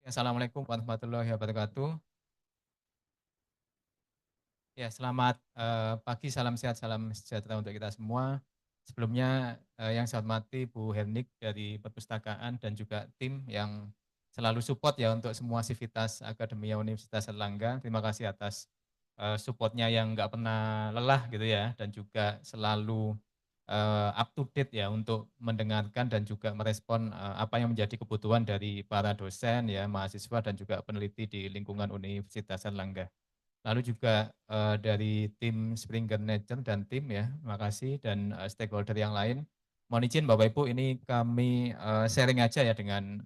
Assalamualaikum warahmatullahi wabarakatuh. Ya, selamat pagi, salam sehat, salam sejahtera untuk kita semua. Sebelumnya yang saya hormati Bu Hernik dari Perpustakaan dan juga tim yang selalu support ya untuk semua sivitas Akademia Universitas Erlangga. Terima kasih atas supportnya yang nggak pernah lelah gitu ya, dan juga selalu up to date ya untuk mendengarkan dan juga merespon apa yang menjadi kebutuhan dari para dosen ya, mahasiswa dan juga peneliti di lingkungan Universitas Erlangga. Lalu juga dari tim Springer Nature dan tim ya, makasih dan stakeholder yang lain. Mohon izin Bapak Ibu, ini kami sharing aja ya dengan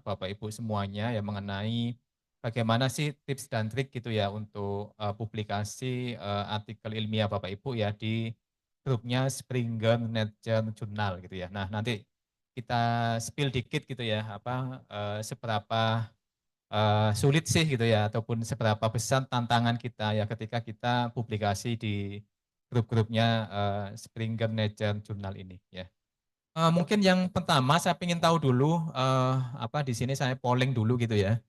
Bapak Ibu semuanya ya mengenai bagaimana sih tips dan trik gitu ya untuk publikasi artikel ilmiah Bapak Ibu ya di grupnya Springer Nature Journal gitu ya. Nah, nanti kita spill dikit gitu ya, seberapa sulit sih gitu ya, ataupun seberapa besar tantangan kita ya ketika kita publikasi di grup-grupnya Springer Nature Journal ini ya. Mungkin yang pertama saya ingin tahu dulu di sini saya polling dulu gitu ya.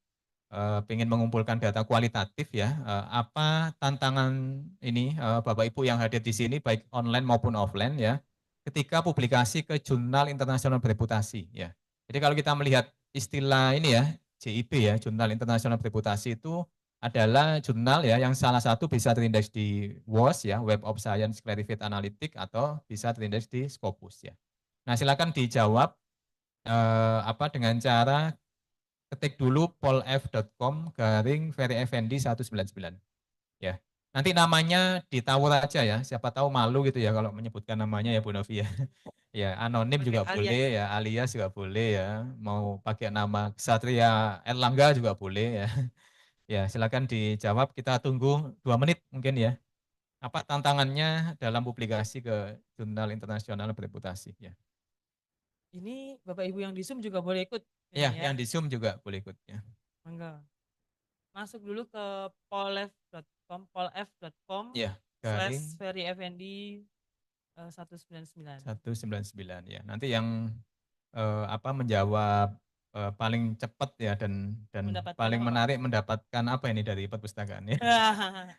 Pengen mengumpulkan data kualitatif ya. Apa tantangan ini Bapak Ibu yang hadir di sini baik online maupun offline ya ketika publikasi ke jurnal internasional bereputasi ya. Jadi kalau kita melihat istilah ini ya, JIB ya, Jurnal Internasional Bereputasi itu adalah jurnal ya yang salah satu bisa terindeks di WOS ya, Web of Science Clarified Analytics, atau bisa terindeks di Scopus ya. Nah, silakan dijawab dengan cara ketik dulu polf.com garing Ferry Effendi 199 ya. Nanti namanya ditawur aja ya, siapa tahu malu gitu ya kalau menyebutkan namanya ya Bu Novi ya. Ya, anonim Pakai juga alias. boleh ya, alias juga boleh ya. Mau pakai nama Ksatria Erlangga juga boleh ya. Ya, silakan dijawab. Kita tunggu 2 menit mungkin ya. Apa tantangannya dalam publikasi ke jurnal internasional bereputasi ya. Ini Bapak Ibu yang di Zoom juga boleh ikut Ya, ini ya. yang di Zoom juga boleh ikut ya. Mangga. Masuk dulu ke polf.com Ya, slash garing Ferry Effendi 199. 199 ya. Nanti yang menjawab paling cepat ya dan Mendapatkan paling apa? menarik mendapatkan apa ini dari perpustakaan ya.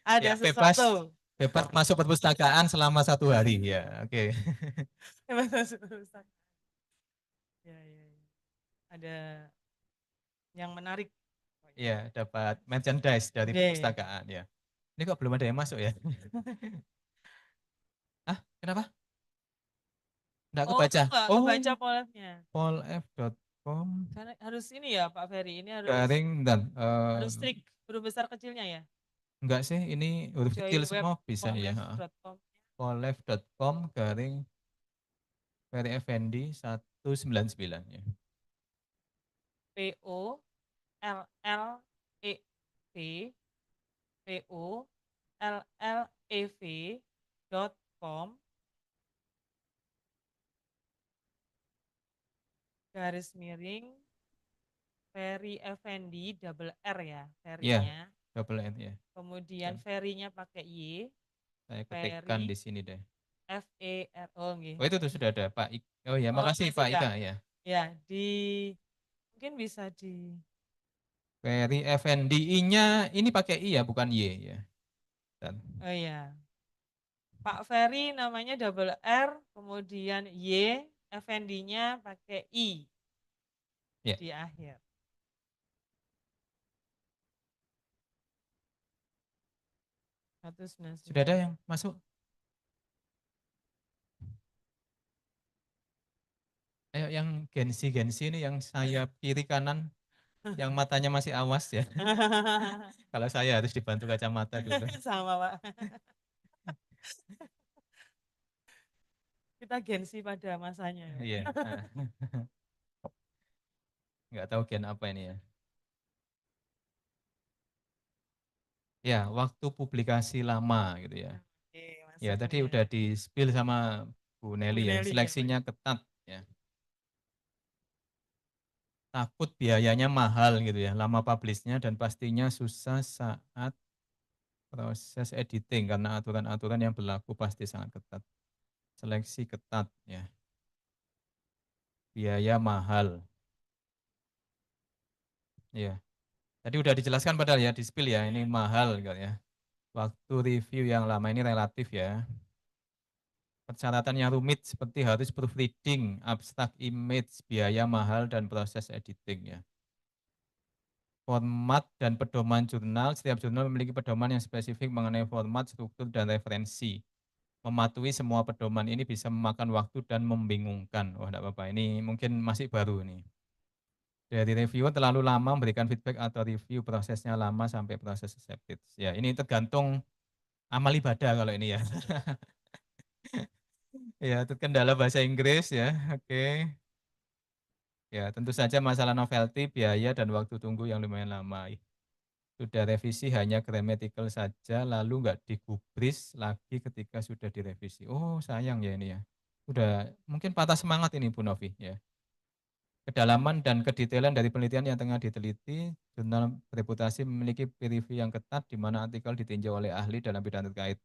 Ada Ya, bebas sesuatu. bebas masuk perpustakaan selama 1 hari ya. Oke. Ya, ya, ya. Ada yang menarik. Ya, dapat merchandise dari Oke. perpustakaan ya. Ini kok belum ada yang masuk ya? Ah, kenapa? Enggak Oh, kebaca. nggak Oh, kebaca polefnya. polf.com Karena harus ini ya Pak Ferry, ini harus garing dan trik huruf besar kecilnya ya. enggak sih, ini huruf kecil Join web semua bisa ya. polef.com. Polef.com garing Ferry Effendi 199 ya. POLLEV.com garis miring Ferry Effendi double R ya Iya, Ferry-nya. double N ya. Kemudian Betul. Ferry-nya pakai Y. Saya ketikkan di Ferry sini deh. FERO nggih. Oh, itu tuh sudah ada Pak Oh ya, Oh, makasih Pak sudah. Ika ya. Ya, mungkin bisa di Ferry Effendi I-nya ini pakai I ya, bukan Y ya. Dan, oh ya. Pak Ferry namanya double R, kemudian Y, Effendi-nya pakai I ya, di akhir. sudah ada 199. yang masuk? Ayo yang Gensi ini yang sayap kiri kanan yang matanya masih awas ya. Kalau saya harus dibantu kacamata dulu. Sama Pak. Kita gengsi pada masanya. Iya. Nggak tahu gen apa ini ya. Ya, waktu publikasi lama gitu ya. Oke, Ya, masuk tadi nih ya. udah di spill sama Bu Bu Nelly ya. Nelly ya Pak. Seleksinya ketat ya. Takut biayanya mahal gitu ya. Lama publishnya dan pastinya susah saat proses editing karena aturan-aturan yang berlaku pasti sangat ketat. Seleksi ketat ya. Biaya mahal. Iya. Tadi udah dijelaskan padahal ya, di-spill ya, ini mahal kan ya. Waktu review yang lama ini relatif ya. Persyaratan yang rumit seperti harus proofreading, abstract image, biaya mahal, dan proses editing ya. Format dan pedoman jurnal, setiap jurnal memiliki pedoman yang spesifik mengenai format, struktur, dan referensi. Mematuhi semua pedoman ini bisa memakan waktu dan membingungkan. Wah, enggak apa-apa, ini mungkin masih baru nih. Dari reviewer terlalu lama memberikan feedback atau review prosesnya lama sampai proses accepted. Ya, ini tergantung amal ibadah kalau ini ya. Ya, kendala bahasa Inggris ya. Oke. Ya, tentu saja masalah novelty, biaya, dan waktu tunggu yang lumayan lama. Sudah revisi hanya grammatical saja, lalu nggak digubris lagi ketika sudah direvisi. Oh, sayang ya ini ya. Udah mungkin patah semangat ini Bu Novi ya. Kedalaman dan kedetailan dari penelitian yang tengah diteliti, jurnal bereputasi memiliki peer review yang ketat di mana artikel ditinjau oleh ahli dalam bidang terkait.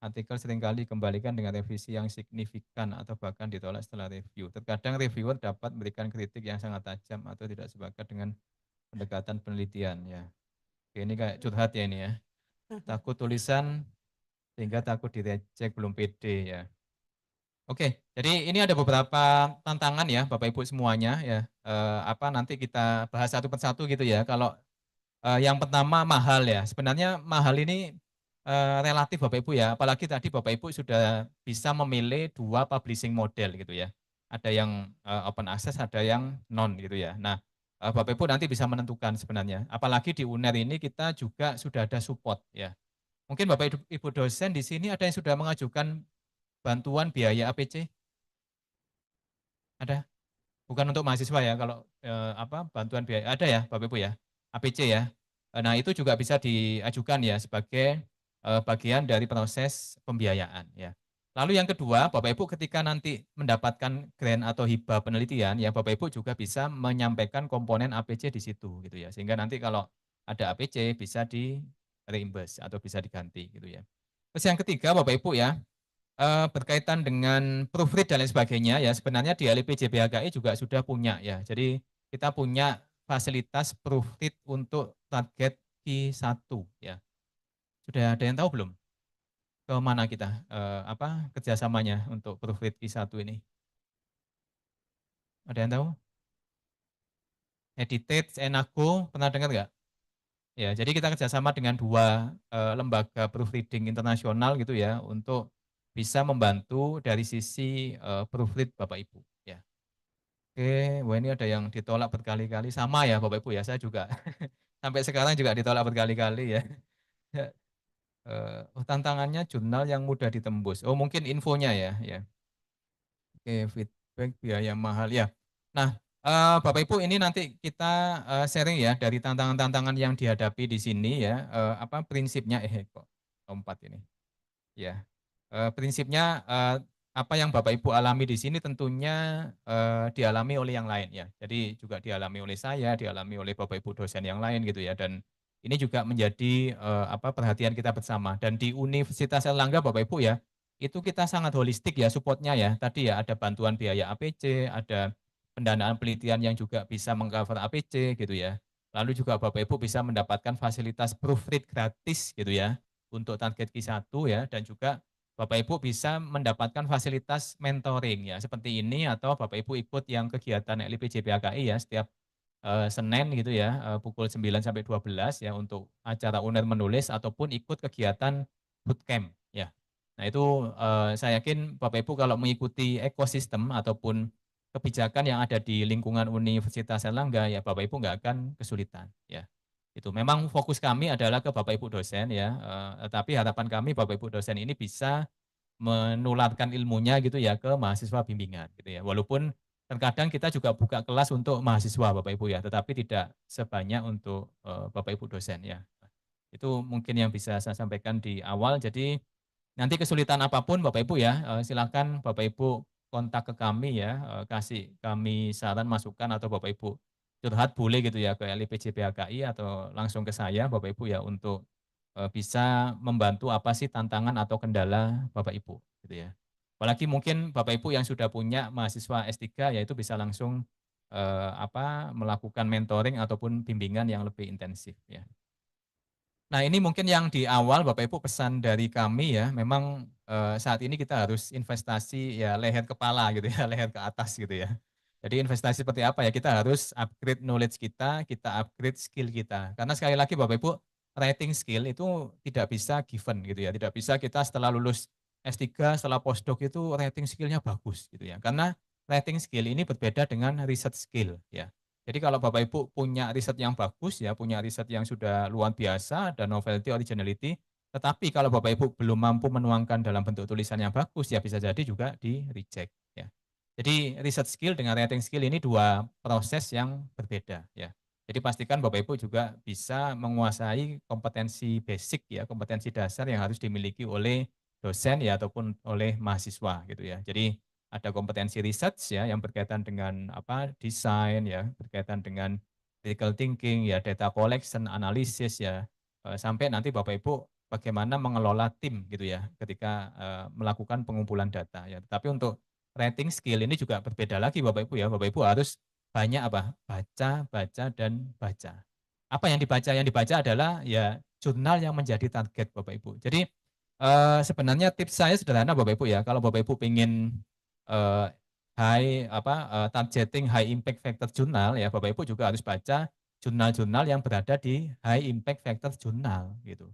Artikel seringkali dikembalikan dengan revisi yang signifikan atau bahkan ditolak setelah review. Terkadang reviewer dapat memberikan kritik yang sangat tajam atau tidak sepakat dengan pendekatan penelitian ya. Oke, ini kayak curhat ya ini ya. Takut tulisan sehingga takut direcek, belum pede ya. Oke, jadi ini ada beberapa tantangan ya Bapak Ibu semuanya ya. Apa nanti kita bahas satu persatu gitu ya. Kalau yang pertama mahal ya. Sebenarnya mahal ini relatif Bapak Ibu ya. Apalagi tadi Bapak Ibu sudah bisa memilih dua publishing model gitu ya. Ada yang open access, ada yang non gitu ya. Nah, Bapak Ibu nanti bisa menentukan sebenarnya. Apalagi di UNER ini kita juga sudah ada support ya. Mungkin Bapak Ibu dosen di sini ada yang sudah mengajukan bantuan biaya APC? Ada? Bukan untuk mahasiswa ya, kalau apa bantuan biaya ada ya Bapak Ibu ya, APC ya. Nah itu juga bisa diajukan ya sebagai bagian dari proses pembiayaan ya. Lalu yang kedua, Bapak Ibu ketika nanti mendapatkan grant atau hibah penelitian ya Bapak Ibu juga bisa menyampaikan komponen APC di situ gitu ya. Sehingga nanti kalau ada APC bisa di reimburse atau bisa diganti gitu ya. Terus yang ketiga Bapak Ibu ya, berkaitan dengan proofread dan lain sebagainya ya, sebenarnya di LIP JBHKI juga sudah punya ya. Jadi kita punya fasilitas proofread untuk target Q1 ya. Sudah ada yang tahu belum? Ke mana kita apa kerjasamanya untuk proofread Q1 ini? Ada yang tahu? Editate, Enago, pernah dengar nggak? Ya, jadi kita kerjasama dengan dua lembaga proofreading internasional gitu ya untuk bisa membantu dari sisi proofread Bapak Ibu. Ya. Oke, wah ini ada yang ditolak berkali-kali, sama ya Bapak Ibu ya, saya juga sampai sekarang juga ditolak berkali-kali ya. Oh, tantangannya jurnal yang mudah ditembus. Oh mungkin infonya ya, ya. Oke, feedback biaya mahal ya. Nah, Bapak Ibu ini nanti kita sharing ya dari tantangan-tantangan yang dihadapi di sini ya. Apa prinsipnya? Kok lompat ini. Ya, prinsipnya apa yang Bapak Ibu alami di sini tentunya dialami oleh yang lain ya. Jadi juga dialami oleh saya, dialami oleh Bapak Ibu dosen yang lain gitu ya. Dan ini juga menjadi apa perhatian kita bersama. Dan di Universitas Erlangga Bapak Ibu ya, itu kita sangat holistik ya supportnya ya. Tadi ya ada bantuan biaya APC, ada pendanaan penelitian yang juga bisa mengcover APC gitu ya. Lalu juga Bapak Ibu bisa mendapatkan fasilitas proofread gratis gitu ya untuk target Q1 ya, dan juga Bapak Ibu bisa mendapatkan fasilitas mentoring ya seperti ini, atau Bapak Ibu ikut yang kegiatan LIP JBHKI ya setiap Senin gitu ya, pukul 9 sampai 12 ya untuk acara UNER menulis ataupun ikut kegiatan bootcamp ya. Nah itu saya yakin Bapak Ibu kalau mengikuti ekosistem ataupun kebijakan yang ada di lingkungan Universitas Erlangga ya Bapak Ibu nggak akan kesulitan ya. Itu memang fokus kami adalah ke Bapak Ibu dosen ya, tetapi harapan kami Bapak Ibu dosen ini bisa menularkan ilmunya gitu ya ke mahasiswa bimbingan gitu ya. Walaupun terkadang kita juga buka kelas untuk mahasiswa Bapak Ibu ya, tetapi tidak sebanyak untuk Bapak Ibu dosen ya. Itu mungkin yang bisa saya sampaikan di awal. Jadi nanti kesulitan apapun Bapak Ibu ya, silakan Bapak Ibu kontak ke kami ya, kasih kami saran, masukan, atau Bapak Ibu curhat boleh gitu ya ke LIPJ BHKI atau langsung ke saya Bapak Ibu ya untuk bisa membantu apa sih tantangan atau kendala Bapak Ibu gitu ya. Apalagi mungkin Bapak Ibu yang sudah punya mahasiswa S3 ya itu bisa langsung melakukan mentoring ataupun bimbingan yang lebih intensif ya. Nah ini mungkin yang di awal Bapak Ibu pesan dari kami ya, memang saat ini kita harus investasi ya leher kepala gitu ya, leher ke atas gitu ya. Jadi investasi seperti apa ya, kita harus upgrade knowledge kita upgrade skill kita. Karena sekali lagi Bapak Ibu, writing skill itu tidak bisa given gitu ya, tidak bisa kita setelah lulus S3, setelah postdoc itu writing skill-nya bagus gitu ya. Karena writing skill ini berbeda dengan research skill ya. Jadi kalau Bapak Ibu punya riset yang bagus ya, punya riset yang sudah luar biasa dan novelty, originality, tetapi kalau Bapak Ibu belum mampu menuangkan dalam bentuk tulisan yang bagus ya bisa jadi juga di reject ya. Jadi riset skill dengan writing skill ini dua proses yang berbeda ya. Jadi pastikan Bapak Ibu juga bisa menguasai kompetensi basic ya, kompetensi dasar yang harus dimiliki oleh dosen ya ataupun oleh mahasiswa gitu ya. Jadi ada kompetensi research ya yang berkaitan dengan desain ya, berkaitan dengan critical thinking ya, data collection, analisis ya, sampai nanti Bapak Ibu bagaimana mengelola tim gitu ya ketika melakukan pengumpulan data ya. Tapi untuk writing skill ini juga berbeda lagi Bapak Ibu ya. Bapak Ibu harus banyak baca, baca dan baca. Apa yang dibaca? Yang dibaca adalah ya jurnal yang menjadi target Bapak Ibu. Jadi sebenarnya tips saya sederhana Bapak Ibu ya. Kalau Bapak Ibu ingin eh, targeting high impact factor jurnal ya Bapak Ibu juga harus baca jurnal-jurnal yang berada di high impact factor jurnal gitu.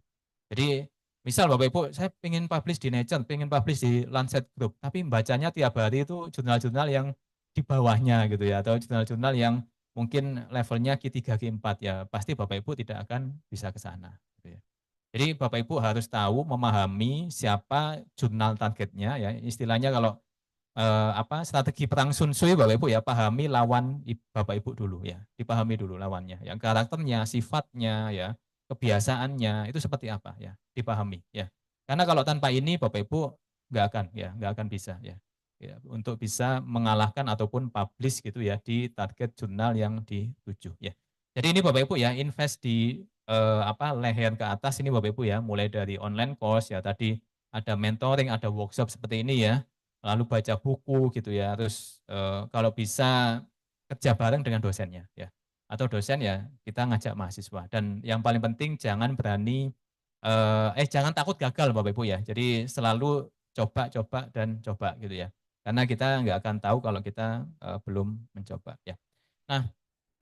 Jadi misal Bapak Ibu saya ingin publish di Nature, ingin publish di Lancet Group, tapi bacanya tiap hari itu jurnal-jurnal yang di bawahnya gitu ya atau jurnal-jurnal yang mungkin levelnya Q3 Q4 ya pasti Bapak Ibu tidak akan bisa ke sana gitu ya. Jadi Bapak Ibu harus tahu, memahami siapa jurnal targetnya ya. Istilahnya kalau strategi perang Sun Tzu Bapak Ibu ya, pahami lawan Bapak Ibu dulu ya. Dipahami dulu lawannya, yang karakternya, sifatnya ya, kebiasaannya itu seperti apa ya, dipahami ya. Karena kalau tanpa ini Bapak Ibu nggak akan bisa ya. Ya, untuk bisa mengalahkan ataupun publish gitu ya di target jurnal yang dituju ya. Jadi ini Bapak Ibu ya invest di leher ke atas ini Bapak Ibu ya, mulai dari online course ya tadi ada mentoring, ada workshop seperti ini ya, lalu baca buku gitu ya, terus kalau bisa kerja bareng dengan dosennya ya, atau dosen ya kita ngajak mahasiswa. Dan yang paling penting jangan takut gagal Bapak Ibu ya. Jadi selalu coba-coba dan coba gitu ya. Karena kita nggak akan tahu kalau kita belum mencoba ya. Nah,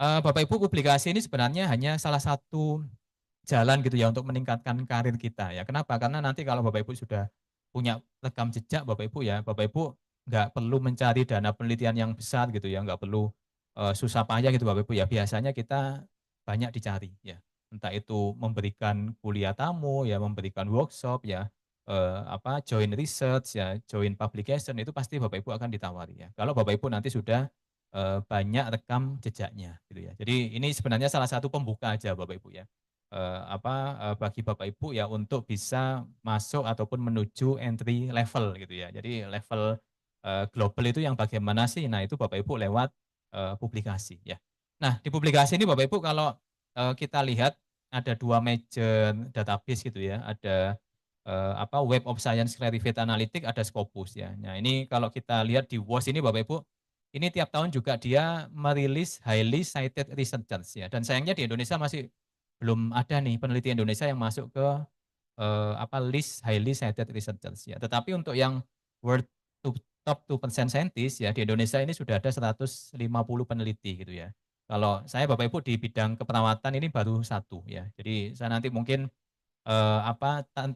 Bapak Ibu publikasi ini sebenarnya hanya salah satu jalan gitu ya untuk meningkatkan karir kita ya. Kenapa? Karena nanti kalau Bapak Ibu sudah punya rekam jejak Bapak Ibu ya, Bapak Ibu nggak perlu mencari dana penelitian yang besar gitu ya, nggak perlu susah payah gitu Bapak Ibu ya. Biasanya kita banyak dicari ya. Entah itu memberikan kuliah tamu ya, memberikan workshop ya, join research ya, join publication itu pasti Bapak Ibu akan ditawari ya. Kalau Bapak Ibu nanti sudah banyak rekam jejaknya gitu ya. Jadi ini sebenarnya salah satu pembuka aja Bapak Ibu ya bagi Bapak Ibu ya untuk bisa masuk ataupun menuju entry level gitu ya. Jadi level global itu yang bagaimana sih? Nah itu Bapak Ibu lewat publikasi ya. Nah di publikasi ini Bapak Ibu kalau kita lihat ada dua major database gitu ya. Ada Web of Science Clarivate Analytics, ada Scopus ya. Nah ini kalau kita lihat di WOS ini Bapak Ibu, ini tiap tahun juga dia merilis highly cited researchers ya. Dan sayangnya di Indonesia masih belum ada nih peneliti Indonesia yang masuk ke list highly cited researchers ya. Tetapi untuk yang world top 2% scientist ya di Indonesia ini sudah ada 150 peneliti gitu ya. Kalau saya Bapak Ibu di bidang keperawatan ini baru satu ya. Jadi saya nanti mungkin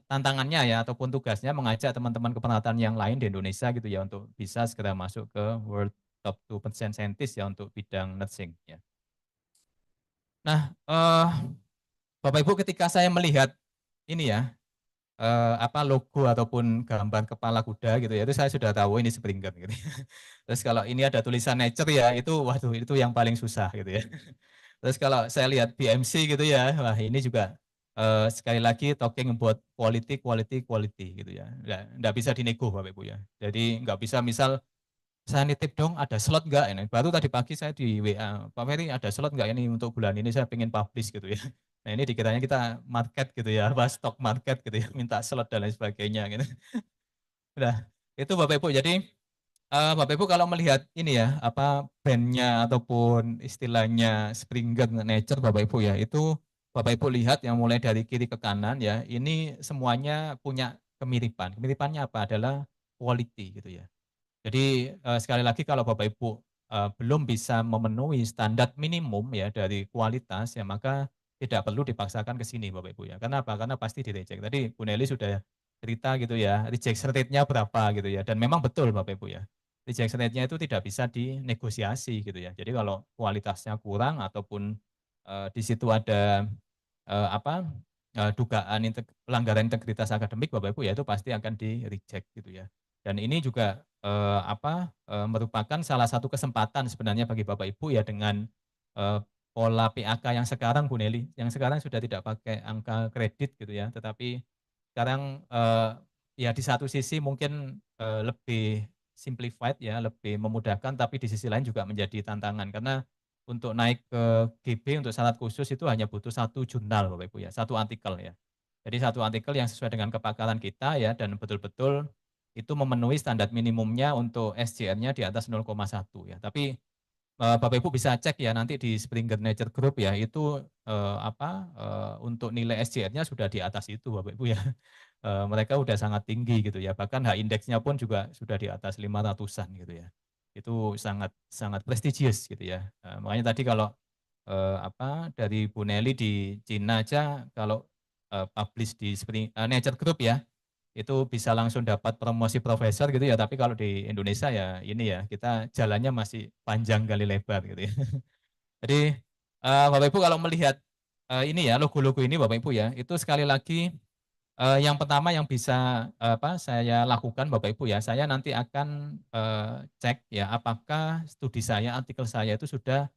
tantangannya ya ataupun tugasnya mengajak teman-teman keperawatan yang lain di Indonesia gitu ya untuk bisa segera masuk ke world top 2% scientist ya untuk bidang nursing ya. Nah, Bapak Ibu ketika saya melihat ini ya, logo ataupun gambar kepala kuda gitu ya, itu saya sudah tahu ini Springer gitu. Terus kalau ini ada tulisan nature ya, itu waduh itu yang paling susah gitu ya. Terus kalau saya lihat BMC gitu ya, wah ini juga sekali lagi talking about quality, quality, quality gitu ya. Nggak bisa dinego Bapak Ibu ya. Jadi nggak bisa misal saya nitip dong ada slot nggak ini. Baru tadi pagi saya di WA, Pak Ferry ada slot nggak ini untuk bulan ini saya pengen publish gitu ya. Nah ini dikiranya kita market gitu ya, stock market gitu ya, minta slot dan lain sebagainya gitu. Udah, itu Bapak Ibu. Jadi Bapak Ibu kalau melihat ini ya, apa brand-nya ataupun istilahnya Springer Nature Bapak Ibu ya, itu Bapak Ibu lihat yang mulai dari kiri ke kanan ya, ini semuanya punya kemiripan. Kemiripannya apa? Adalah quality gitu ya. Jadi sekali lagi kalau Bapak Ibu belum bisa memenuhi standar minimum ya dari kualitas ya maka tidak perlu dipaksakan ke sini Bapak Ibu ya. Kenapa? Karena pasti di-reject. Tadi Bu Nelly sudah cerita gitu ya, rejection rate-nya berapa gitu ya. Dan memang betul Bapak Ibu ya. Rejection rate-nya itu tidak bisa dinegosiasi gitu ya. Jadi kalau kualitasnya kurang ataupun di situ ada apa dugaan pelanggaran integritas akademik Bapak Ibu ya itu pasti akan di-reject gitu ya. Dan ini juga merupakan salah satu kesempatan sebenarnya bagi Bapak Ibu ya dengan pola PAK yang sekarang Bu Nelly, yang sekarang sudah tidak pakai angka kredit gitu ya, tetapi sekarang ya di satu sisi mungkin lebih simplified ya, lebih memudahkan, tapi di sisi lain juga menjadi tantangan karena untuk naik ke GB untuk syarat khusus itu hanya butuh satu jurnal Bapak Ibu ya, satu artikel ya. Jadi satu artikel yang sesuai dengan kepakaran kita ya dan betul-betul itu memenuhi standar minimumnya untuk SJR-nya di atas 0,1 ya. Tapi Bapak Ibu bisa cek ya nanti di Springer Nature Group ya itu untuk nilai SJR-nya sudah di atas itu Bapak Ibu ya. Mereka udah sangat tinggi gitu ya. Bahkan H indeksnya pun juga sudah di atas 500-an gitu ya. Itu sangat sangat prestisius gitu ya. Makanya tadi kalau dari Bu Nelly di Cina aja kalau publish di Nature Group ya itu bisa langsung dapat promosi profesor gitu ya, tapi kalau di Indonesia ya ini ya, kita jalannya masih panjang kali lebar gitu ya. Jadi Bapak Ibu kalau melihat ini ya logo-logo ini Bapak Ibu ya, itu sekali lagi yang pertama yang bisa saya lakukan Bapak Ibu ya, saya nanti akan cek ya apakah studi saya, artikel saya itu sudah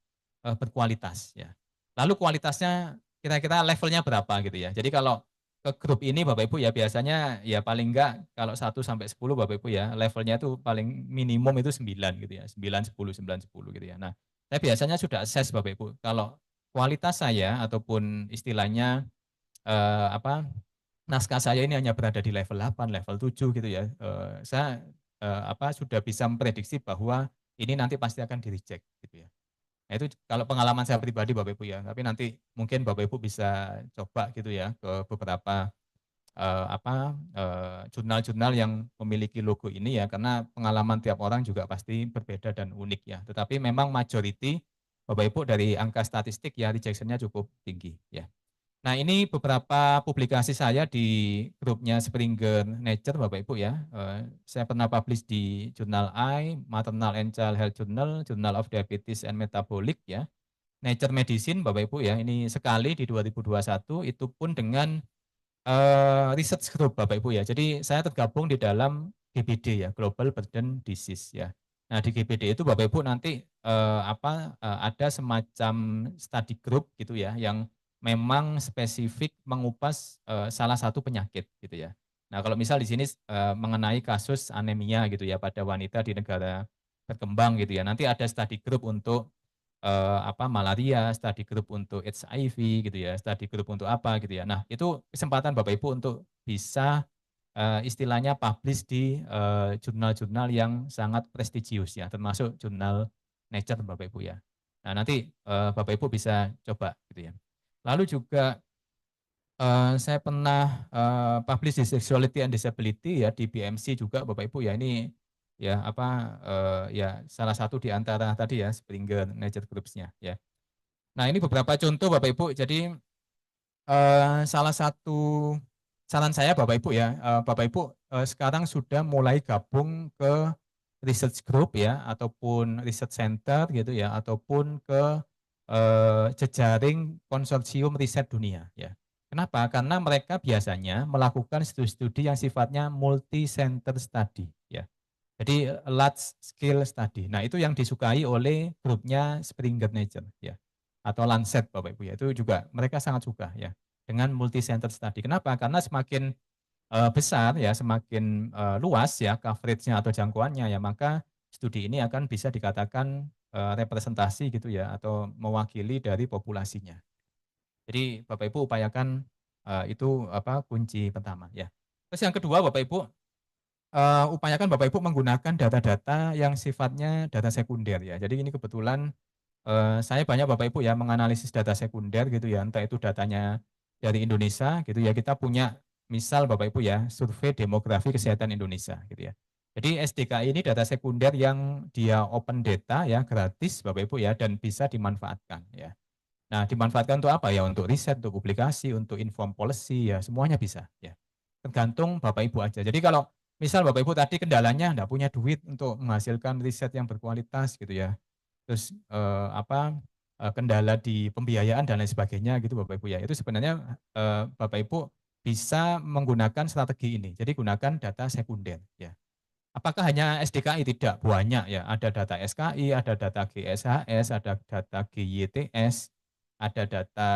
berkualitas ya. Lalu kualitasnya kira-kira levelnya berapa gitu ya. Jadi kalau ke grup ini Bapak Ibu ya biasanya ya paling enggak kalau 1 sampai 10 Bapak Ibu ya levelnya itu paling minimum itu 9 gitu ya. 9, 10, 9, 10 gitu ya. Nah, saya biasanya sudah assess Bapak Ibu. Kalau kualitas saya ataupun istilahnya apa naskah saya ini hanya berada di level 8, level 7 gitu ya. Saya sudah bisa memprediksi bahwa ini nanti pasti akan di-reject gitu ya. Nah itu kalau pengalaman saya pribadi Bapak Ibu ya, tapi nanti mungkin Bapak Ibu bisa coba gitu ya ke beberapa jurnal-jurnal yang memiliki logo ini ya, karena pengalaman tiap orang juga pasti berbeda dan unik ya. Tetapi memang majority Bapak Ibu dari angka statistik ya rejection-nya cukup tinggi ya. Nah ini beberapa publikasi saya di grupnya Springer Nature Bapak Ibu ya. Saya pernah publish di Jurnal Eye, Maternal and Child Health Journal, Journal of Diabetes and Metabolic ya. Nature Medicine Bapak Ibu ya, ini sekali di 2021 itu pun dengan research group Bapak Ibu ya. Jadi saya tergabung di dalam GBD ya, Global Burden Disease ya. Nah di GBD itu Bapak Ibu nanti ada semacam study group gitu ya, yang memang spesifik mengupas salah satu penyakit gitu ya. Nah kalau misal di sini mengenai kasus anemia gitu ya pada wanita di negara berkembang gitu ya, nanti ada study group untuk malaria, study group untuk HIV gitu ya, study group untuk apa gitu ya. Nah, itu kesempatan Bapak Ibu untuk bisa istilahnya publish di jurnal-jurnal yang sangat prestisius ya, termasuk jurnal Nature Bapak Ibu ya. Nah, nanti Bapak Ibu bisa coba gitu ya. Lalu juga saya pernah publish di Sexuality and Disability ya di BMC juga Bapak Ibu ya. Ini ya ya salah satu di antara tadi ya Springer Nature Groups-nya ya. Nah, ini beberapa contoh Bapak Ibu. Jadi salah satu saran saya Bapak Ibu ya, Bapak Ibu sekarang sudah mulai gabung ke research group ya ataupun research center gitu ya ataupun ke jejaring konsorsium riset dunia ya. Kenapa? Karena mereka biasanya melakukan studi-studi yang sifatnya multi center study ya. Jadi large scale study. Nah, itu yang disukai oleh grupnya Springer Nature ya. Atau Lancet Bapak Ibu ya. Itu juga mereka sangat suka ya dengan multi center study. Kenapa? Karena semakin besar ya, semakin luas ya coveragenya atau jangkauannya ya, maka studi ini akan bisa dikatakan representasi gitu ya atau mewakili dari populasinya. Jadi Bapak Ibu upayakan itu kunci pertama ya. Terus yang kedua Bapak Ibu upayakan Bapak Ibu menggunakan data-data yang sifatnya data sekunder ya. Jadi ini kebetulan saya banyak Bapak Ibu ya menganalisis data sekunder gitu ya, entah itu datanya dari Indonesia gitu ya. Kita punya misal Bapak Ibu ya, survei demografi kesehatan Indonesia gitu ya. Jadi SDKI ini data sekunder yang dia open data ya, gratis Bapak Ibu ya, dan bisa dimanfaatkan ya. Nah, dimanfaatkan untuk apa ya? Untuk riset, untuk publikasi, untuk inform policy ya, semuanya bisa ya. Tergantung Bapak Ibu aja. Jadi kalau misal Bapak Ibu tadi kendalanya enggak punya duit untuk menghasilkan riset yang berkualitas gitu ya. Terus kendala di pembiayaan dan lain sebagainya gitu Bapak Ibu ya. Itu sebenarnya Bapak Ibu bisa menggunakan strategi ini. Jadi gunakan data sekunder ya. Apakah hanya SDKI? Tidak, banyak ya. Ada data SKI, ada data GSHS, ada data GYTS, ada data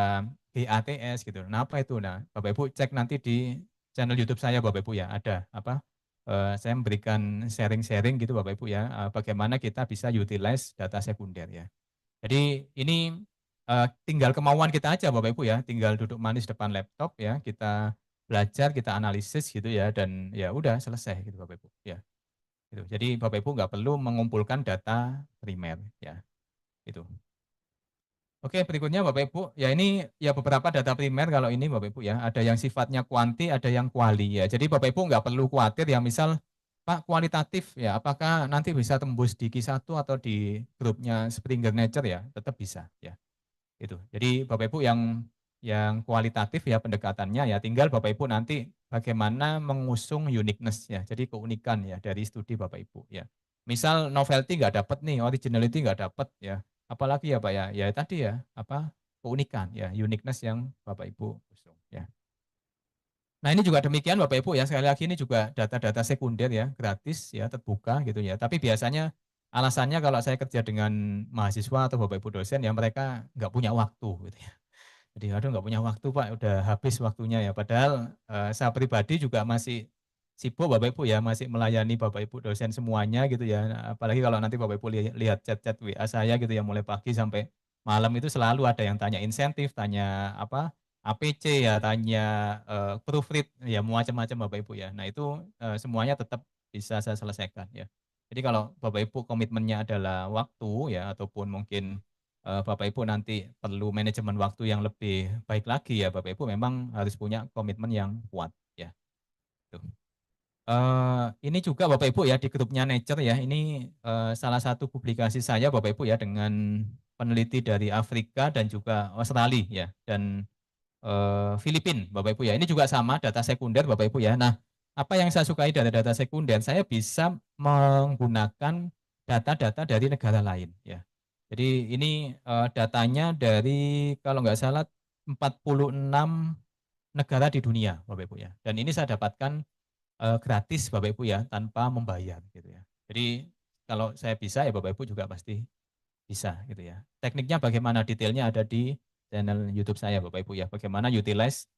GATS gitu. Nah, apa itu? Nah, Bapak Ibu cek nanti di channel YouTube saya Bapak Ibu ya, ada saya memberikan sharing-sharing gitu Bapak Ibu ya, bagaimana kita bisa utilize data sekunder ya. Jadi ini tinggal kemauan kita aja Bapak Ibu ya, tinggal duduk manis depan laptop ya, kita belajar, kita analisis gitu ya, dan ya udah selesai gitu Bapak Ibu ya. Gitu. Jadi Bapak Ibu nggak perlu mengumpulkan data primer ya, itu. Oke, berikutnya Bapak Ibu, ya ini ya beberapa data primer kalau ini Bapak Ibu ya, ada yang sifatnya kuanti, ada yang kuali ya. Jadi Bapak Ibu nggak perlu khawatir ya, misal Pak kualitatif ya, apakah nanti bisa tembus di Q1 atau di grupnya Springer Nature ya, tetap bisa ya. Itu. Jadi Bapak Ibu yang kualitatif ya pendekatannya ya, tinggal Bapak Ibu nanti bagaimana mengusung uniqueness ya, jadi keunikan ya dari studi Bapak Ibu ya. Misal novelty nggak dapat nih, originality nggak dapat ya, apalagi ya Pak ya, ya tadi ya keunikan ya, uniqueness yang Bapak Ibu usung ya. Nah ini juga demikian Bapak Ibu ya, sekali lagi ini juga data-data sekunder ya, gratis ya, terbuka gitu ya. Tapi biasanya alasannya kalau saya kerja dengan mahasiswa atau Bapak Ibu dosen ya mereka nggak punya waktu gitu ya. Jadi aduh nggak punya waktu Pak, udah habis waktunya ya. Padahal saya pribadi juga masih sibuk Bapak Ibu ya, masih melayani Bapak Ibu dosen semuanya gitu ya. Nah, apalagi kalau nanti Bapak Ibu lihat chat-chat WA saya gitu ya, mulai pagi sampai malam itu selalu ada yang tanya insentif, tanya APC ya, tanya proofread ya, macam-macam Bapak Ibu ya. Nah itu semuanya tetap bisa saya selesaikan ya. Jadi kalau Bapak Ibu komitmennya adalah waktu ya, ataupun mungkin Bapak Ibu nanti perlu manajemen waktu yang lebih baik lagi ya Bapak Ibu memang harus punya komitmen yang kuat ya. Tuh. Ini juga Bapak Ibu ya di grupnya Nature ya, ini salah satu publikasi saya Bapak Ibu ya dengan peneliti dari Afrika dan juga Australia ya, dan Filipina Bapak Ibu ya. Ini juga sama data sekunder Bapak Ibu ya. Nah, apa yang saya sukai dari data sekunder, saya bisa menggunakan data-data dari negara lain ya. Jadi ini datanya dari kalau nggak salah 46 negara di dunia Bapak Ibu ya. Dan ini saya dapatkan gratis Bapak Ibu ya, tanpa membayar gitu ya. Jadi kalau saya bisa ya Bapak Ibu juga pasti bisa gitu ya. Tekniknya bagaimana, detailnya ada di channel YouTube saya Bapak Ibu ya. Bagaimana utilize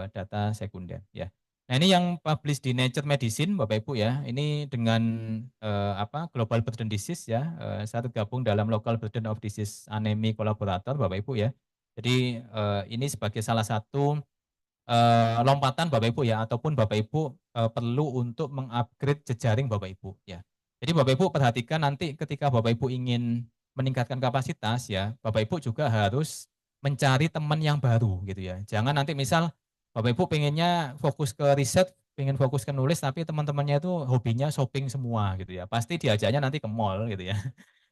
data sekunder ya. Nah ini yang publish di Nature Medicine Bapak Ibu ya. Ini dengan Global Burden Disease ya. Saya tergabung dalam Local Burden of Disease Anemi Collaborator Bapak Ibu ya. Jadi ini sebagai salah satu lompatan Bapak Ibu ya, ataupun Bapak Ibu perlu untuk mengupgrade jejaring Bapak Ibu ya. Jadi Bapak Ibu perhatikan nanti ketika Bapak Ibu ingin meningkatkan kapasitas ya, Bapak Ibu juga harus mencari teman yang baru gitu ya. Jangan nanti misal Bapak Ibu pengennya fokus ke riset, pengen fokus ke nulis, tapi teman-temannya itu hobinya shopping semua gitu ya. Pasti diajaknya nanti ke mall gitu ya.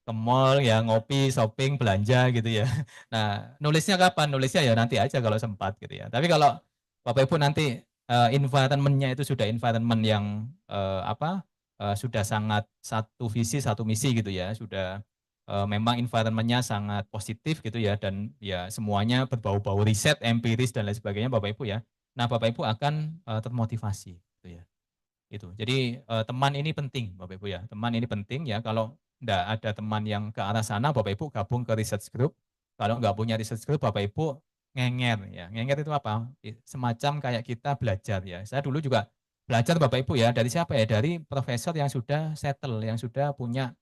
Ke mall ya ngopi, shopping, belanja gitu ya. Nah, nulisnya kapan? Nulisnya ya nanti aja kalau sempat gitu ya. Tapi kalau Bapak Ibu nanti environment-nya itu sudah environment yang sudah sangat satu visi, satu misi gitu ya. Sudah memang environment-nya sangat positif gitu ya, dan ya semuanya berbau-bau riset, empiris dan lain sebagainya Bapak Ibu ya. Nah, Bapak Ibu akan termotivasi gitu ya. Gitu. Jadi teman ini penting Bapak Ibu ya. Teman ini penting ya, kalau enggak ada teman yang ke arah sana Bapak Ibu gabung ke research group. Kalau enggak punya research group Bapak Ibu ngenger ya. Ngenger itu apa? Semacam kayak kita belajar ya. Saya dulu juga belajar Bapak Ibu ya, dari siapa ya? Dari profesor yang sudah settle, yang sudah punya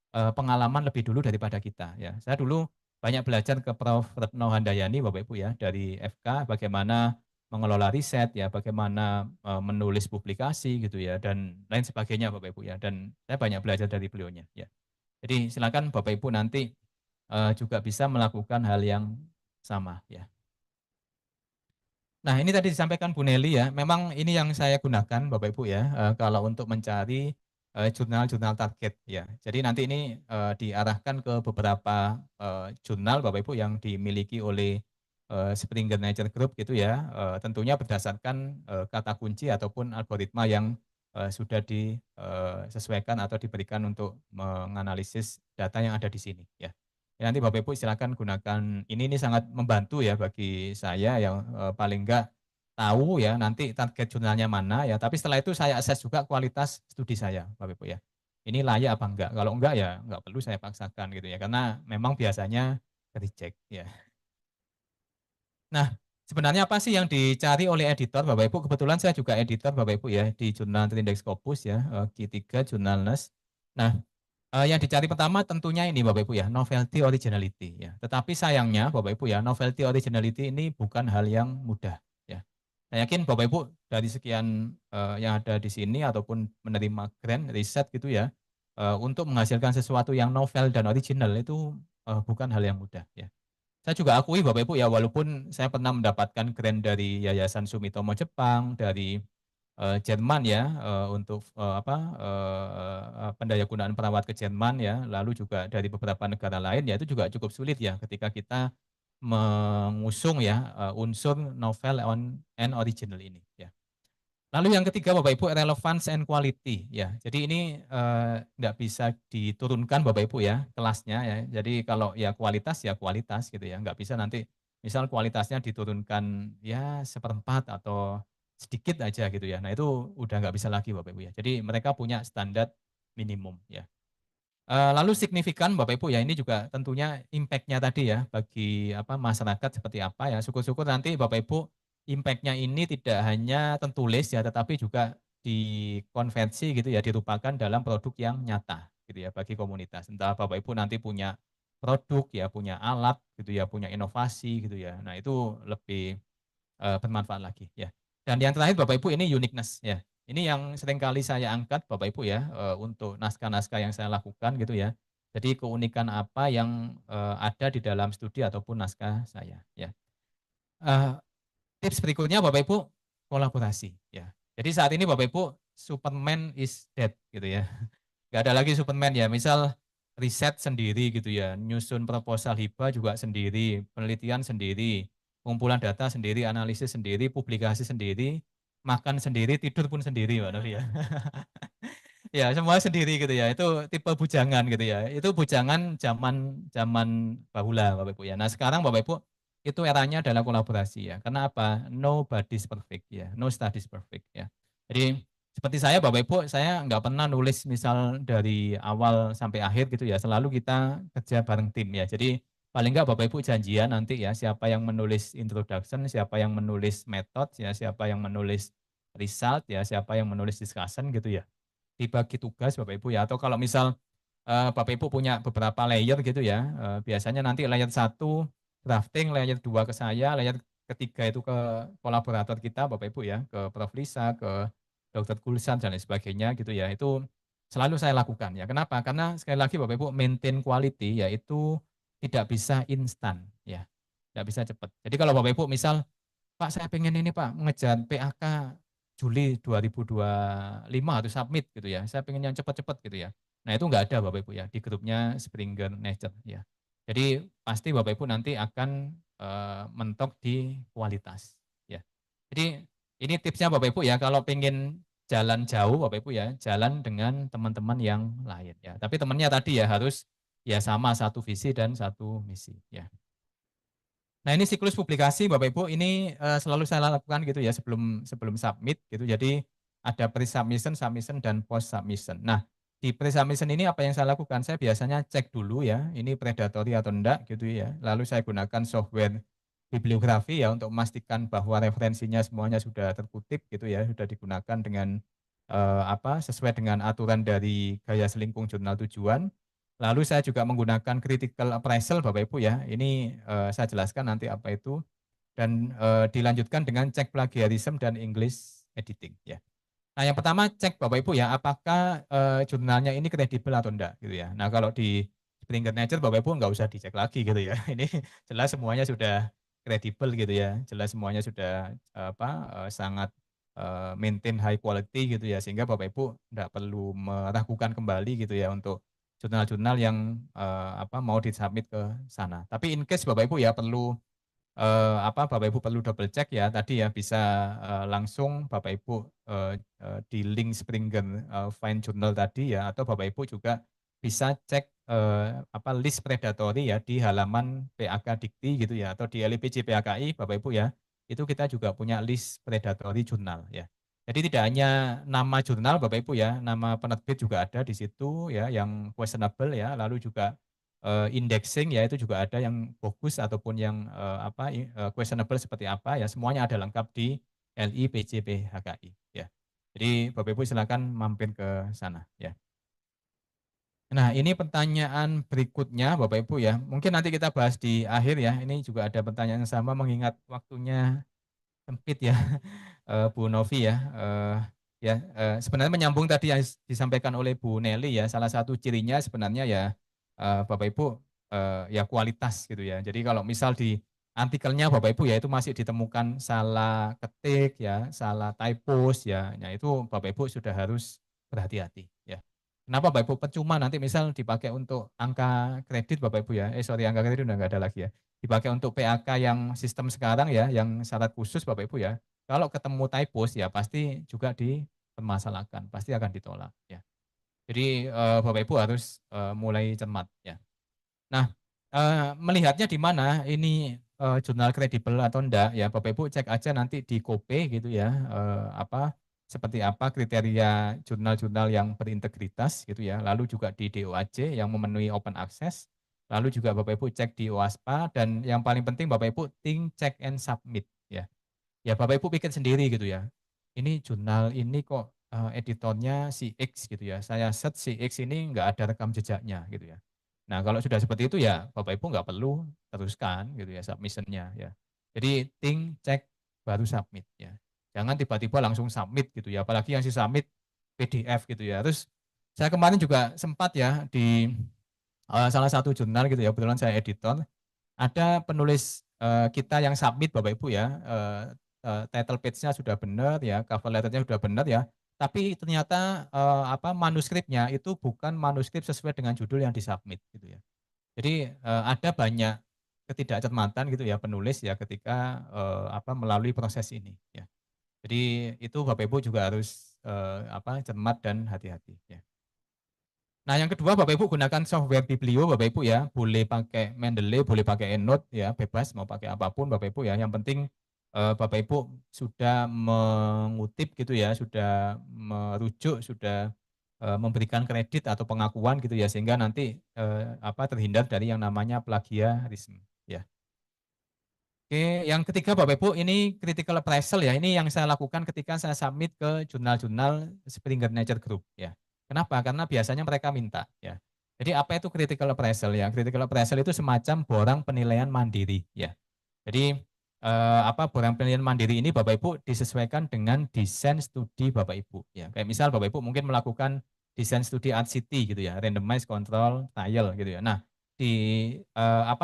pengalaman lebih dulu daripada kita ya. Saya dulu banyak belajar ke Prof. Retno Handayani Bapak Ibu ya, dari FK bagaimana mengelola riset ya, bagaimana menulis publikasi gitu ya, dan lain sebagainya Bapak Ibu ya. Dan saya banyak belajar dari beliaunya ya. Jadi silakan Bapak Ibu nanti juga bisa melakukan hal yang sama ya. Nah ini tadi disampaikan Bu Neli ya, memang ini yang saya gunakan Bapak Ibu ya, kalau untuk mencari jurnal-jurnal target ya. Jadi nanti ini diarahkan ke beberapa jurnal Bapak Ibu yang dimiliki oleh Springer Nature Group gitu ya, tentunya berdasarkan kata kunci ataupun algoritma yang sudah disesuaikan atau diberikan untuk menganalisis data yang ada di sini ya. Ya, nanti Bapak Ibu silakan gunakan ini sangat membantu ya bagi saya yang paling enggak tahu ya nanti target jurnalnya mana ya, tapi setelah itu saya akses juga kualitas studi saya Bapak Ibu ya. Ini layak apa enggak? Kalau enggak ya enggak perlu saya paksakan gitu ya, karena memang biasanya reject ya. Nah, sebenarnya apa sih yang dicari oleh editor Bapak Ibu? Kebetulan saya juga editor Bapak Ibu ya di jurnal Trindex Scopus ya, Q3 Jurnal NES. Nah, yang dicari pertama tentunya ini Bapak Ibu ya, novelty originality ya. Tetapi sayangnya Bapak Ibu ya, novelty originality ini bukan hal yang mudah ya. Saya yakin Bapak Ibu dari sekian yang ada di sini ataupun menerima grant riset gitu ya, untuk menghasilkan sesuatu yang novel dan original itu bukan hal yang mudah ya. Saya juga akui Bapak Ibu ya, walaupun saya pernah mendapatkan grant dari Yayasan Sumitomo Jepang, dari Jerman ya, untuk pendayagunaan perawat ke Jerman ya, lalu juga dari beberapa negara lain ya, itu juga cukup sulit ya ketika kita mengusung ya unsur novel and original ini ya. Lalu yang ketiga Bapak Ibu, relevance and quality ya. Jadi ini nggak bisa diturunkan Bapak Ibu ya kelasnya ya. Jadi kalau ya kualitas gitu ya. Nggak bisa nanti misal kualitasnya diturunkan ya seperempat atau sedikit aja gitu ya. Nah itu udah nggak bisa lagi Bapak Ibu ya. Jadi mereka punya standar minimum ya. Lalu signifikan Bapak Ibu ya, ini juga tentunya impact-nya tadi ya bagi masyarakat seperti apa ya. Syukur-syukur nanti Bapak Ibu impact-nya ini tidak hanya tertulis ya, tetapi juga dikonversi gitu ya, dirupakan dalam produk yang nyata gitu ya bagi komunitas. Entah Bapak Ibu nanti punya produk ya, punya alat gitu ya, punya inovasi gitu ya. Nah itu lebih bermanfaat lagi ya. Dan yang terakhir Bapak Ibu ini uniqueness ya. Ini yang seringkali saya angkat Bapak Ibu ya untuk naskah-naskah yang saya lakukan gitu ya. Jadi keunikan apa yang ada di dalam studi ataupun naskah saya ya. Eh, Tips berikutnya Bapak Ibu kolaborasi ya. Jadi saat ini Bapak Ibu Superman is dead gitu ya. Nggak ada lagi Superman ya. Misal riset sendiri gitu ya, nyusun proposal hibah juga sendiri, penelitian sendiri, pengumpulan data sendiri, analisis sendiri, publikasi sendiri, makan sendiri, tidur pun sendiri Mbak Novi ya. Ya, semua sendiri gitu ya. Itu tipe bujangan gitu ya. Itu bujangan zaman zaman bahula Bapak Ibu ya. Nah, sekarang Bapak Ibu itu eranya adalah kolaborasi ya. Karena apa? Nobody's perfect ya. No study is perfect ya. Jadi seperti saya Bapak Ibu, saya nggak pernah nulis misal dari awal sampai akhir gitu ya. Selalu kita kerja bareng tim ya. Jadi paling nggak Bapak Ibu janjian nanti ya siapa yang menulis introduction, siapa yang menulis method ya, siapa yang menulis result ya, siapa yang menulis discussion gitu ya, dibagi tugas Bapak Ibu ya, atau kalau misal Bapak Ibu punya beberapa layer gitu ya, biasanya nanti layer satu drafting, layer 2 ke saya, layer ketiga itu ke kolaborator kita Bapak Ibu ya, ke Prof. Lisa, ke Dr. Gulsan dan lain sebagainya gitu ya, itu selalu saya lakukan ya. Kenapa? Karena sekali lagi Bapak Ibu maintain quality yaitu tidak bisa instan ya, tidak bisa cepat. Jadi kalau Bapak Ibu misal Pak saya pengen ini Pak, mengejar PAK Juli 2025 harus submit gitu ya. Saya pengen yang cepat-cepat gitu ya. Nah itu enggak ada Bapak Ibu ya di grupnya Springer Nature ya. Jadi pasti Bapak Ibu nanti akan mentok di kualitas ya. Jadi ini tipsnya Bapak Ibu ya, kalau pengen jalan jauh Bapak Ibu ya, jalan dengan teman-teman yang lain ya. Tapi temannya tadi ya harus ya sama satu visi dan satu misi ya. Nah ini siklus publikasi Bapak Ibu ini selalu saya lakukan gitu ya sebelum sebelum submit gitu. Jadi ada pre-submission, submission, dan post-submission. Nah di pre-submission ini apa yang saya lakukan? Saya biasanya cek dulu ya ini predatory atau enggak gitu ya. Lalu saya gunakan software bibliografi ya untuk memastikan bahwa referensinya semuanya sudah terkutip gitu ya, sudah digunakan dengan sesuai dengan aturan dari gaya selingkung jurnal tujuan. Lalu saya juga menggunakan critical appraisal Bapak Ibu ya. Ini saya jelaskan nanti apa itu. dan dilanjutkan dengan cek plagiarism dan English editing ya. Nah, yang pertama cek Bapak Ibu ya, apakah jurnalnya ini kredibel atau enggak gitu ya. Nah, kalau di Springer Nature Bapak Ibu nggak usah dicek lagi gitu ya. Ini jelas semuanya sudah kredibel gitu ya. Jelas semuanya sudah sangat maintain high quality gitu ya, sehingga Bapak Ibu nggak perlu meragukan kembali gitu ya untuk jurnal-jurnal yang mau disubmit ke sana. Tapi in case Bapak Ibu ya perlu Bapak Ibu perlu double check ya tadi ya, bisa langsung Bapak Ibu di link Springer Fine Journal tadi ya, atau Bapak Ibu juga bisa cek list predatory ya di halaman PAK Dikti gitu ya, atau di LIPC PAKI Bapak Ibu ya, itu kita juga punya list predatory jurnal ya. Jadi tidak hanya nama jurnal Bapak Ibu ya, nama penerbit juga ada di situ ya yang questionable ya, lalu juga indexing ya itu juga ada yang bagus ataupun yang questionable seperti apa ya, semuanya ada lengkap di LIPCP HKI ya. Jadi Bapak Ibu silakan mampir ke sana ya. Nah, ini pertanyaan berikutnya Bapak Ibu ya. Mungkin nanti kita bahas di akhir ya. Ini juga ada pertanyaan yang sama mengingat waktunya sempit ya. Bu Novi ya. Sebenarnya menyambung tadi yang disampaikan oleh Bu Nelly ya, salah satu cirinya sebenarnya ya Bapak Ibu ya kualitas gitu ya. Jadi kalau misal di artikelnya Bapak Ibu ya itu masih ditemukan salah ketik ya, salah typos ya, nah itu Bapak Ibu sudah harus berhati-hati ya. Kenapa Bapak Ibu? Percuma nanti misal dipakai untuk angka kredit Bapak Ibu ya, angka kredit udah nggak ada lagi ya. Dipakai untuk PAK yang sistem sekarang ya, yang syarat khusus Bapak Ibu ya, kalau ketemu typos ya pasti juga dipermasalahkan, pasti akan ditolak ya. Jadi Bapak Ibu harus mulai cermat ya. Nah, melihatnya di mana ini jurnal kredibel atau enggak ya, Bapak Ibu cek aja nanti di KOPE gitu ya, seperti apa kriteria jurnal-jurnal yang berintegritas gitu ya, lalu juga di DOAJ yang memenuhi open access, lalu juga Bapak Ibu cek di OASPA, dan yang paling penting Bapak Ibu think, check, and submit ya. Ya Bapak Ibu pikir sendiri gitu ya. Ini jurnal ini kok editornya si X gitu ya. Saya search si X ini nggak ada rekam jejaknya gitu ya. Nah kalau sudah seperti itu ya Bapak Ibu nggak perlu teruskan gitu ya submissionnya ya. Jadi think, cek, baru submit ya. Jangan tiba-tiba langsung submit gitu ya. Apalagi yang si submit PDF gitu ya. Terus saya kemarin juga sempat ya di salah satu jurnal gitu ya. Kebetulan saya editor, ada penulis kita yang submit Bapak Ibu ya, title page-nya sudah benar ya, cover letter-nya sudah benar ya, tapi ternyata manuskripnya itu bukan manuskrip sesuai dengan judul yang disubmit gitu ya. Jadi ada banyak ketidakcermatan gitu ya penulis ya ketika melalui proses ini ya. Jadi itu Bapak Ibu juga harus cermat dan hati-hati ya. Nah, yang kedua Bapak Ibu gunakan software Biblio Bapak Ibu ya, boleh pakai Mendeley, boleh pakai EndNote ya, bebas mau pakai apapun Bapak Ibu ya. Yang penting Bapak Ibu sudah mengutip gitu ya, sudah merujuk, sudah memberikan kredit atau pengakuan gitu ya, sehingga nanti terhindar dari yang namanya plagiarisme ya. Oke, yang ketiga Bapak Ibu, ini critical appraisal ya. Ini yang saya lakukan ketika saya submit ke jurnal-jurnal Springer Nature Group ya. Kenapa? Karena biasanya mereka minta ya. Jadi apa itu critical appraisal ya? Critical appraisal itu semacam borang penilaian mandiri ya. Jadi borang penilaian mandiri ini Bapak Ibu disesuaikan dengan desain studi Bapak Ibu ya. Kayak misal Bapak Ibu mungkin melakukan desain studi RCT gitu ya, randomized control trial gitu ya. Nah, di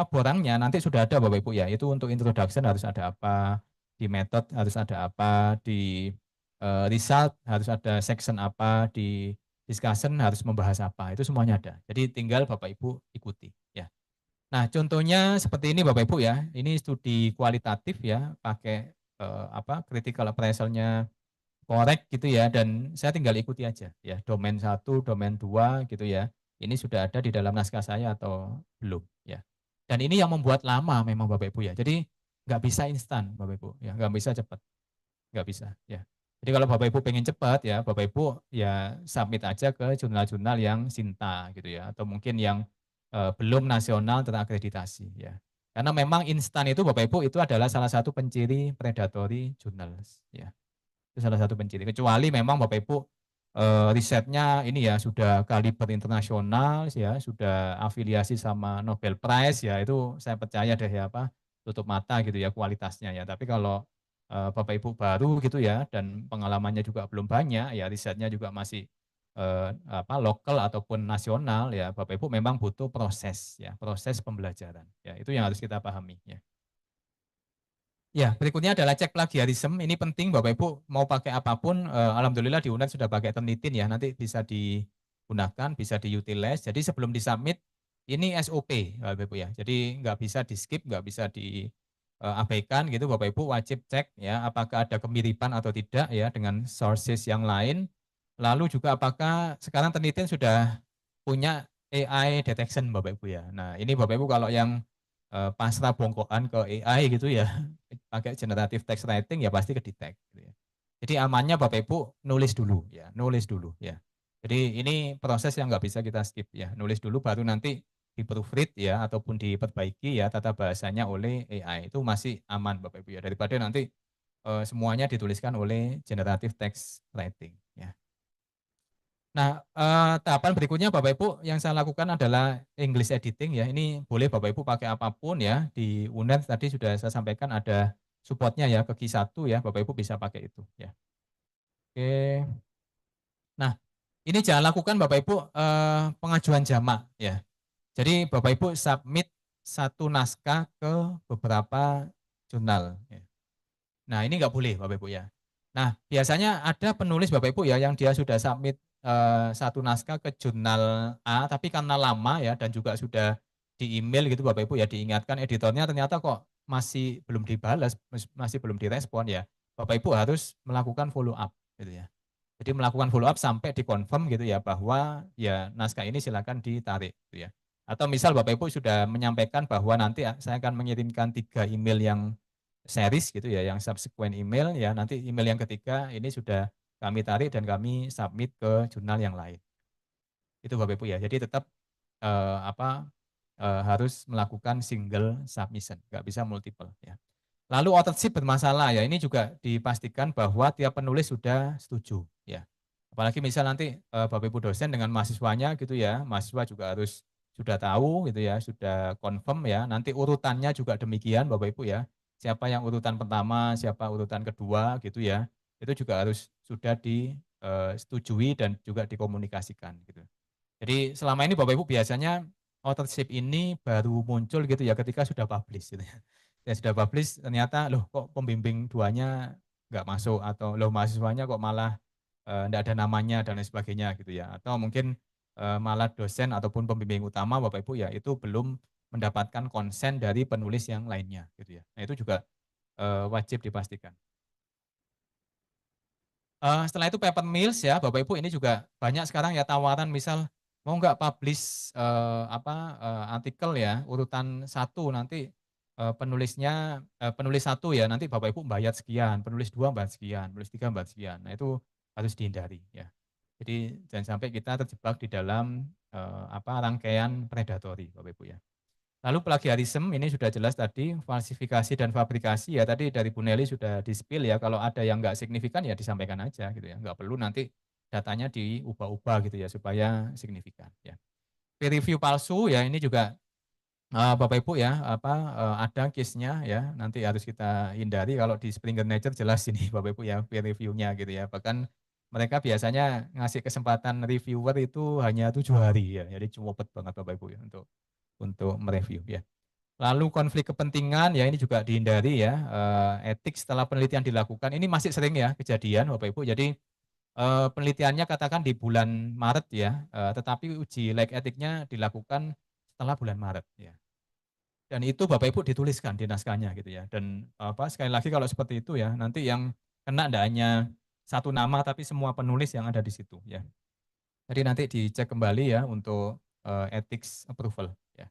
borangnya nanti sudah ada Bapak Ibu ya. Itu untuk introduction harus ada apa, di method harus ada apa, di result harus ada section apa, di discussion harus membahas apa. Itu semuanya ada. Jadi tinggal Bapak Ibu ikuti ya. Nah, contohnya seperti ini Bapak Ibu ya. Ini studi kualitatif ya, pakai critical appraisal-nya korek gitu ya, dan saya tinggal ikuti aja ya, domain 1, domain 2 gitu ya. Ini sudah ada di dalam naskah saya atau belum ya. Dan ini yang membuat lama memang Bapak Ibu ya. Jadi nggak bisa instan Bapak Ibu ya, nggak bisa cepat, nggak bisa ya. Jadi kalau Bapak Ibu pengen cepat ya, Bapak Ibu ya submit aja ke jurnal-jurnal yang Sinta gitu ya, atau mungkin yang belum nasional terakreditasi ya. Karena memang instan itu Bapak Ibu itu adalah salah satu penciri predatory journals ya. Itu salah satu penciri. Kecuali memang Bapak Ibu risetnya ini ya sudah kaliber internasional ya, sudah afiliasi sama Nobel Prize ya, itu saya percaya deh ya tutup mata gitu ya kualitasnya ya. Tapi kalau Bapak Ibu baru gitu ya dan pengalamannya juga belum banyak ya, risetnya juga masih lokal ataupun nasional ya, Bapak Ibu memang butuh proses ya, proses pembelajaran. Ya, itu yang harus kita pahami ya. Ya, berikutnya adalah cek plagiarisme. Ini penting Bapak Ibu mau pakai apapun, alhamdulillah di UNED sudah pakai Turnitin ya, nanti bisa digunakan, bisa diutilize. Jadi sebelum disubmit ini SOP Bapak Ibu ya. Jadi nggak bisa di skip, nggak bisa diabaikan gitu. Bapak Ibu wajib cek ya apakah ada kemiripan atau tidak ya dengan sources yang lain. Lalu juga apakah sekarang Turnitin sudah punya AI detection Bapak Ibu ya. Nah ini Bapak Ibu kalau yang pasrah bongkokan ke AI gitu ya, pakai generative text writing ya pasti kedetek. Gitu ya. Jadi amannya Bapak Ibu nulis dulu ya, nulis dulu ya. Jadi ini proses yang nggak bisa kita skip ya, nulis dulu baru nanti di proofread ya ataupun diperbaiki ya tata bahasanya oleh AI itu masih aman Bapak Ibu ya daripada nanti semuanya dituliskan oleh generative text writing ya. Nah, tahapan berikutnya Bapak Ibu yang saya lakukan adalah English editing ya. Ini boleh Bapak Ibu pakai apapun ya. Di UNED tadi sudah saya sampaikan ada supportnya ya ke Q1 ya. Bapak Ibu bisa pakai itu ya. Oke. Nah, ini jangan lakukan Bapak Ibu pengajuan jamak ya. Jadi Bapak Ibu submit satu naskah ke beberapa jurnal. Ya. Nah, ini nggak boleh Bapak Ibu ya. Nah, biasanya ada penulis Bapak Ibu ya yang dia sudah submit satu naskah ke jurnal A, tapi karena lama ya dan juga sudah di email gitu Bapak Ibu ya diingatkan editornya ternyata kok masih belum dibalas, masih belum direspon ya. Bapak Ibu harus melakukan follow up gitu ya. Jadi melakukan follow up sampai dikonfirm gitu ya bahwa ya naskah ini silakan ditarik gitu ya. Atau misal Bapak Ibu sudah menyampaikan bahwa nanti saya akan mengirimkan 3 email yang series gitu ya, yang subsequent email ya, nanti email yang ketiga ini sudah kami tarik dan kami submit ke jurnal yang lain. Itu Bapak Ibu ya. Jadi tetap harus melakukan single submission, nggak bisa multiple ya. Lalu authorship bermasalah ya, ini juga dipastikan bahwa tiap penulis sudah setuju ya. Apalagi misal nanti Bapak Ibu dosen dengan mahasiswanya gitu ya, mahasiswa juga harus sudah tahu gitu ya, sudah confirm ya. Nanti urutannya juga demikian Bapak Ibu ya. Siapa yang urutan pertama, siapa urutan kedua gitu ya. Itu juga harus sudah disetujui dan juga dikomunikasikan gitu. Jadi selama ini Bapak Ibu biasanya authorship ini baru muncul gitu ya ketika sudah publish gitu ya. Ya sudah publish ternyata loh kok pembimbing duanya nggak masuk atau loh mahasiswanya kok malah enggak ada namanya dan lain sebagainya gitu ya. Atau mungkin malah dosen ataupun pembimbing utama Bapak Ibu ya itu belum mendapatkan konsen dari penulis yang lainnya gitu ya. Nah itu juga wajib dipastikan. Setelah itu paper mills ya, Bapak Ibu ini juga banyak sekarang ya tawaran misal mau nggak publish artikel ya urutan satu nanti penulis satu ya nanti Bapak Ibu bayar sekian, penulis dua bayar sekian, penulis tiga bayar sekian. Nah itu harus dihindari ya. Jadi jangan sampai kita terjebak di dalam rangkaian predatory Bapak Ibu ya. Lalu plagiarisme ini sudah jelas tadi, falsifikasi dan fabrikasi ya tadi dari Bu Nelly sudah di-spill ya, kalau ada yang nggak signifikan ya disampaikan aja gitu ya, nggak perlu nanti datanya diubah-ubah gitu ya supaya signifikan ya. Peer review palsu ya ini juga Bapak Ibu ya ada case-nya ya, nanti harus kita hindari kalau di Springer Nature jelas ini Bapak Ibu ya peer review-nya gitu ya, bahkan mereka biasanya ngasih kesempatan reviewer itu hanya 7 hari ya, jadi cepet banget Bapak Ibu ya untuk mereview ya. Lalu konflik kepentingan ya ini juga dihindari ya. Etik setelah penelitian dilakukan ini masih sering ya kejadian Bapak Ibu. Jadi penelitiannya katakan di bulan Maret ya, tetapi uji like etiknya dilakukan setelah bulan Maret ya. Dan itu Bapak Ibu dituliskan di naskahnya gitu ya. Dan sekali lagi kalau seperti itu ya nanti yang kena tidak hanya satu nama tapi semua penulis yang ada di situ ya. Jadi nanti dicek kembali ya untuk ethics approval ya.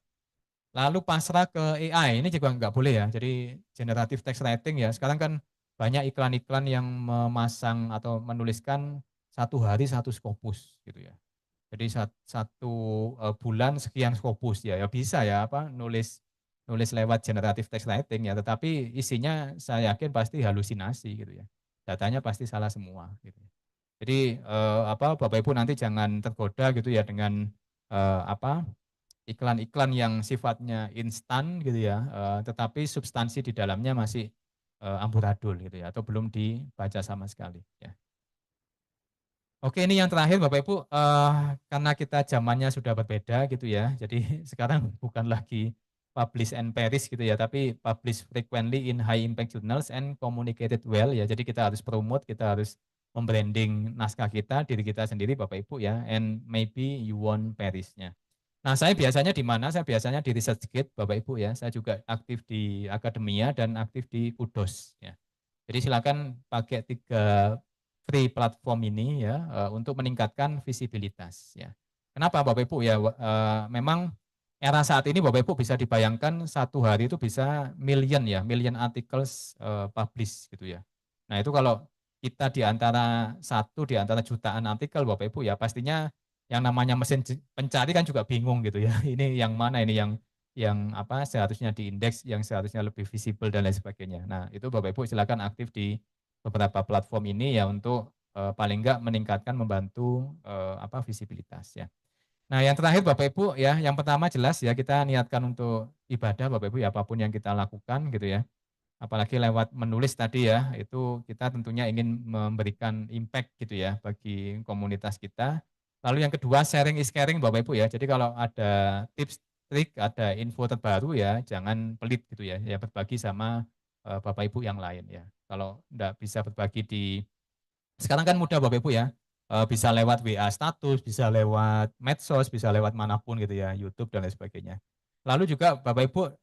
Lalu pasrah ke AI, ini juga nggak boleh ya. Jadi generative text writing ya, sekarang kan banyak iklan-iklan yang memasang atau menuliskan 1 hari 1 Scopus gitu ya. Jadi satu bulan sekian Scopus ya, ya bisa ya nulis nulis lewat generative text writing ya, tetapi isinya saya yakin pasti halusinasi gitu ya. Datanya pasti salah semua gitu. Jadi Bapak Ibu nanti jangan tergoda gitu ya dengan apa iklan-iklan yang sifatnya instan gitu ya, tetapi substansi di dalamnya masih, amburadul gitu ya, atau belum dibaca sama sekali ya. Oke, ini yang terakhir Bapak Ibu, karena kita zamannya sudah berbeda gitu ya, jadi sekarang bukan lagi publish and perish gitu ya, tapi publish frequently in high impact journals and communicated well ya. Jadi kita harus promote, kita harus membranding naskah kita, diri kita sendiri Bapak Ibu ya, and maybe you won't perish-nya. Nah, saya biasanya di mana? Saya biasanya di ResearchGate Bapak Ibu ya. Saya juga aktif di akademia dan aktif di Kudos ya. Jadi silakan pakai 3 free platform ini ya, untuk meningkatkan visibilitas ya. Kenapa Bapak Ibu ya, memang era saat ini Bapak Ibu bisa dibayangkan satu hari itu bisa million ya, million articles, publish gitu ya. Nah itu kalau kita di antara jutaan artikel Bapak Ibu ya, pastinya yang namanya mesin pencari kan juga bingung gitu ya, ini yang mana ini yang apa, seharusnya diindeks, yang seharusnya lebih visible dan lain sebagainya. Nah itu Bapak Ibu silakan aktif di beberapa platform ini ya untuk, paling enggak meningkatkan, membantu, apa, visibilitas ya. Nah yang terakhir Bapak Ibu ya, yang pertama jelas ya kita niatkan untuk ibadah Bapak Ibu ya, apapun yang kita lakukan gitu ya. Apalagi lewat menulis tadi ya, itu kita tentunya ingin memberikan impact gitu ya bagi komunitas kita. Lalu yang kedua sharing is caring Bapak Ibu ya. Jadi kalau ada tips, trik, ada info terbaru ya jangan pelit gitu ya berbagi sama, Bapak Ibu yang lain ya. Kalau enggak bisa berbagi sekarang kan mudah Bapak Ibu ya, bisa lewat WA status, bisa lewat medsos, bisa lewat manapun gitu ya, YouTube dan lain sebagainya. Lalu juga Bapak Ibu,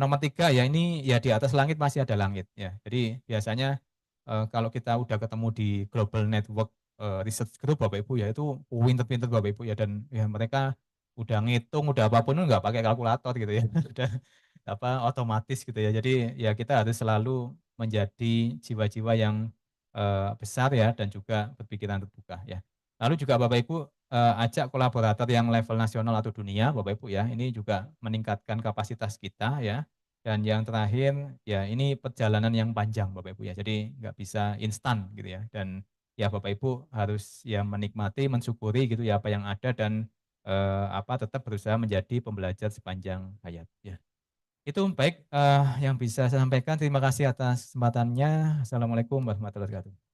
nomor 3 ya ini ya di atas langit masih ada langit ya. Jadi biasanya, kalau kita udah ketemu di global network, research group Bapak Ibu ya itu pinter-pinter Bapak Ibu ya dan ya mereka udah ngitung, udah apapun nggak pakai kalkulator gitu ya, udah apa, otomatis gitu ya. Jadi ya kita harus selalu menjadi jiwa-jiwa yang besar ya dan juga berpikiran terbuka ya. Lalu juga Bapak Ibu, ajak kolaborator yang level nasional atau dunia Bapak Ibu ya, ini juga meningkatkan kapasitas kita ya. Dan yang terakhir ya ini perjalanan yang panjang Bapak Ibu ya, jadi nggak bisa instan gitu ya. Dan ya Bapak Ibu harus ya menikmati, mensyukuri gitu ya apa yang ada dan, apa, tetap berusaha menjadi pembelajar sepanjang hayat ya. Itu baik, yang bisa saya sampaikan. Terima kasih atas kesempatannya. Assalamualaikum warahmatullahi wabarakatuh.